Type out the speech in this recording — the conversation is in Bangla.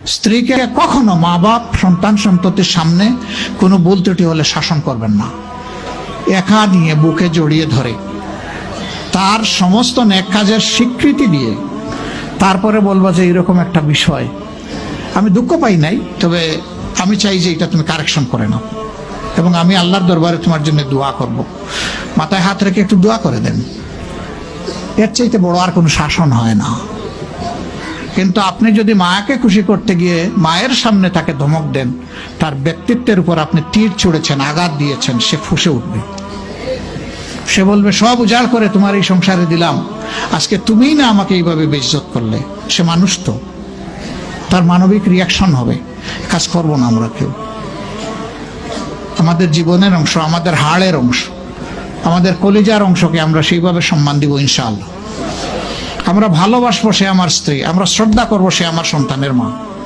স্ত্রীকে কখনো মা বাপ সন্তান সন্ততির সামনে কোনো ভুল ত্রুটি হলে শাসন করবেন না। একা নিয়ে বুকে জড়িয়ে ধরে তার সমস্ত নেক কাজের স্বীকৃতি দিয়ে তারপরে বলবো যে এরকম একটা বিষয় আমি দুঃখ পাই নাই, তবে আমি চাই যে এটা তুমি কারেকশন করে নাও এবং আমি আল্লাহর দরবারে তোমার জন্য দোয়া করব। মাথায় হাত রেখে একটু দোয়া করে দেন। এর চাইতে বড় আর কোনো শাসন হয় না। কিন্তু আপনি যদি মাকে খুশি করতে গিয়ে মায়ের সামনে তাকে ধমক দেন, তার ব্যক্তিত্বের উপর আপনি তীর ছুঁড়েছেন, আঘাত দিয়েছেন, সে ফুঁসে উঠবে। সে বলবে সব উজাড় করে তোমার এই সংসারে দিলাম, আজকে তুমিই না আমাকে এইভাবে বেইজ্জত করলে। সে মানুষ তো, তার মানবিক রিয়াকশন হবে। কাজ করবো না আমরা কেউ। আমাদের জীবনের অংশ, আমাদের হাড়ের অংশ, আমাদের কলিজার অংশকে আমরা সেইভাবে সম্মান দিব ইনশাআল্লাহ। আমরা ভালোবাসবো সে আমার স্ত্রী, আমরা শ্রদ্ধা করবো সে আমার সন্তানের মা।